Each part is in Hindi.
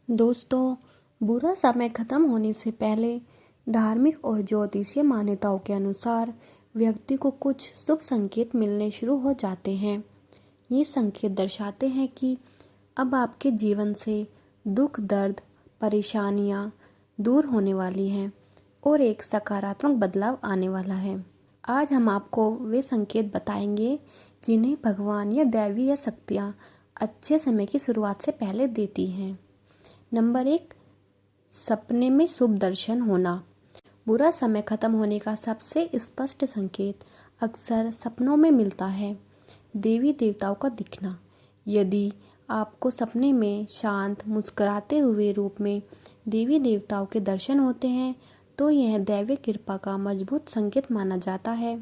दोस्तों, बुरा समय खत्म होने से पहले धार्मिक और ज्योतिषीय मान्यताओं के अनुसार व्यक्ति को कुछ शुभ संकेत मिलने शुरू हो जाते हैं। ये संकेत दर्शाते हैं कि अब आपके जीवन से दुख, दर्द, परेशानियां दूर होने वाली हैं और एक सकारात्मक बदलाव आने वाला है। आज हम आपको वे संकेत बताएंगे जिन्हें भगवान या दैवीय शक्तियाँ अच्छे समय की शुरुआत से पहले देती हैं। नंबर 1, सपने में शुभ दर्शन होना। बुरा समय खत्म होने का सबसे स्पष्ट संकेत अक्सर सपनों में मिलता है। देवी देवताओं का दिखना। यदि आपको सपने में शांत, मुस्कुराते हुए रूप में देवी देवताओं के दर्शन होते हैं तो यह दैवीय कृपा का मजबूत संकेत माना जाता है।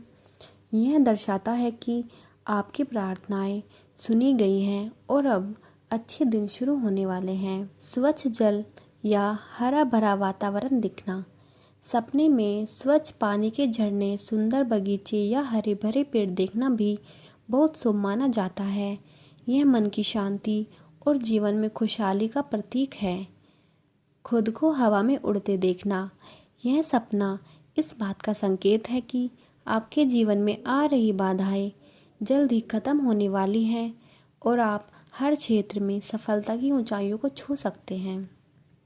यह दर्शाता है कि आपकी प्रार्थनाएं सुनी गई हैं और अब अच्छे दिन शुरू होने वाले हैं। स्वच्छ जल या हरा भरा वातावरण दिखना। सपने में स्वच्छ पानी के झरने, सुंदर बगीचे या हरे भरे पेड़ देखना भी बहुत शुभ माना जाता है। यह मन की शांति और जीवन में खुशहाली का प्रतीक है। खुद को हवा में उड़ते देखना। यह सपना इस बात का संकेत है कि आपके जीवन में आ रही बाधाएं जल्द ही खत्म होने वाली हैं और आप हर क्षेत्र में सफलता की ऊंचाइयों को छू सकते हैं।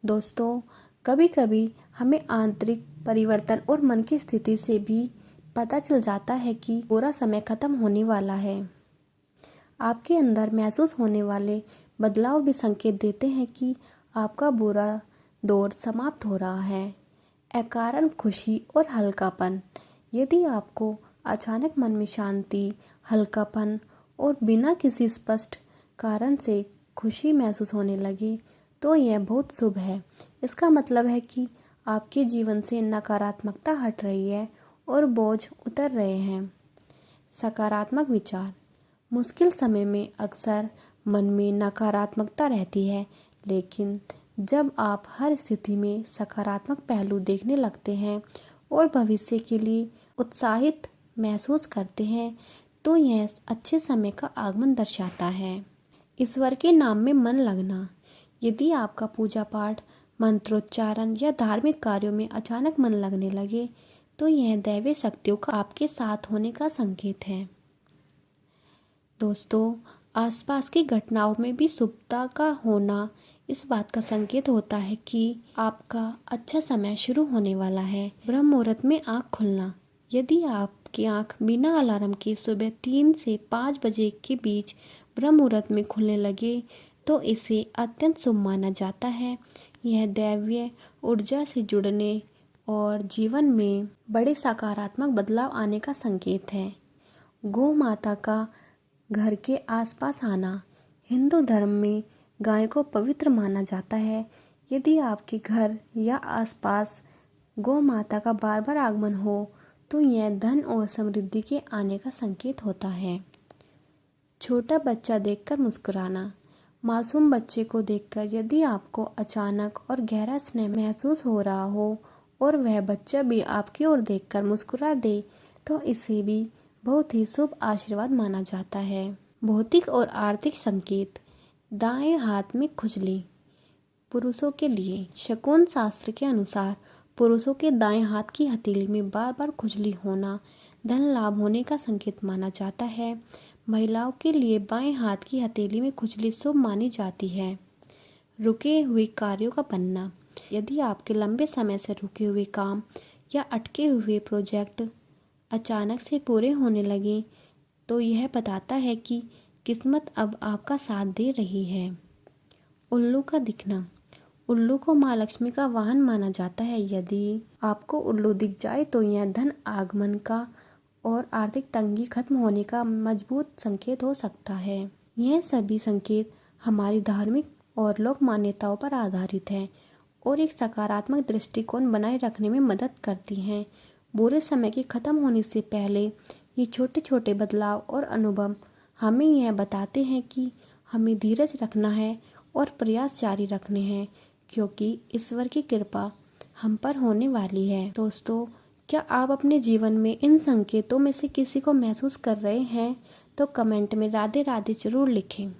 दोस्तों, कभी कभी हमें आंतरिक परिवर्तन और मन की स्थिति से भी पता चल जाता है कि बुरा समय खत्म होने वाला है। आपके अंदर महसूस होने वाले बदलाव भी संकेत देते हैं कि आपका बुरा दौर समाप्त हो रहा है। अकारण खुशी और हल्कापन। यदि आपको अचानक मन में शांति, हल्कापन और बिना किसी स्पष्ट कारण से खुशी महसूस होने लगे तो यह बहुत शुभ है। इसका मतलब है कि आपके जीवन से नकारात्मकता हट रही है और बोझ उतर रहे हैं। सकारात्मक विचार। मुश्किल समय में अक्सर मन में नकारात्मकता रहती है, लेकिन जब आप हर स्थिति में सकारात्मक पहलू देखने लगते हैं और भविष्य के लिए उत्साहित महसूस करते हैं तो यह अच्छे समय का आगमन दर्शाता है। ईश्वर के नाम में मन लगना। यदि आपका पूजा पाठ, मंत्रोच्चारण या धार्मिक कार्यों में अचानक मन लगने लगे तो यह दैवीय शक्तियों का आपके साथ होने का संकेत है। दोस्तों, आसपास की घटनाओं में भी शुभता का होना इस बात का संकेत होता है कि आपका अच्छा समय शुरू होने वाला है। ब्रह्म मुहूर्त में आँख खुलना। यदि आपकी आँख बिना अलार्म के सुबह 3 से 5 बजे के बीच ब्रह्म मुहूर्त में खुलने लगे तो इसे अत्यंत शुभ माना जाता है। यह दैवीय ऊर्जा से जुड़ने और जीवन में बड़े सकारात्मक बदलाव आने का संकेत है। गौ माता का घर के आसपास आना। हिंदू धर्म में गाय को पवित्र माना जाता है। यदि आपके घर या आसपास गौ माता का बार बार आगमन हो तो यह धन और समृद्धि के आने का संकेत होता है। छोटा बच्चा देखकर मुस्कुराना। मासूम बच्चे को देखकर यदि आपको अचानक और गहरा स्नेह महसूस हो रहा हो और वह बच्चा भी आपकी ओर देखकर मुस्कुरा दे तो इसे भी बहुत ही शुभ आशीर्वाद माना जाता है। भौतिक और आर्थिक संकेत। दाएं हाथ में खुजली। पुरुषों के लिए शकुन शास्त्र के अनुसार पुरुषों के दाएं हाथ की हथेली में बार बार खुजली होना धन लाभ होने का संकेत माना जाता है। महिलाओं के लिए बाएं हाथ की हथेली में खुजली शुभ मानी जाती है। रुके हुए कार्यों का बनना। यदि आपके लंबे समय से रुके हुए काम या अटके हुए प्रोजेक्ट अचानक से पूरे होने लगे तो यह बताता है कि किस्मत अब आपका साथ दे रही है। उल्लू का दिखना। उल्लू को माँ लक्ष्मी का वाहन माना जाता है। यदि आपको उल्लू दिख जाए तो यह धन आगमन का और आर्थिक तंगी खत्म होने का मजबूत संकेत हो सकता है। यह सभी संकेत हमारी धार्मिक और लोक मान्यताओं पर आधारित हैं और एक सकारात्मक दृष्टिकोण बनाए रखने में मदद करती हैं। बुरे समय के खत्म होने से पहले ये छोटे छोटे बदलाव और अनुभव हमें यह बताते हैं कि हमें धीरज रखना है और प्रयास जारी रखने हैं, क्योंकि ईश्वर की कृपा हम पर होने वाली है। दोस्तों, क्या आप अपने जीवन में इन संकेतों में से किसी को महसूस कर रहे हैं? तो कमेंट में राधे राधे जरूर लिखें।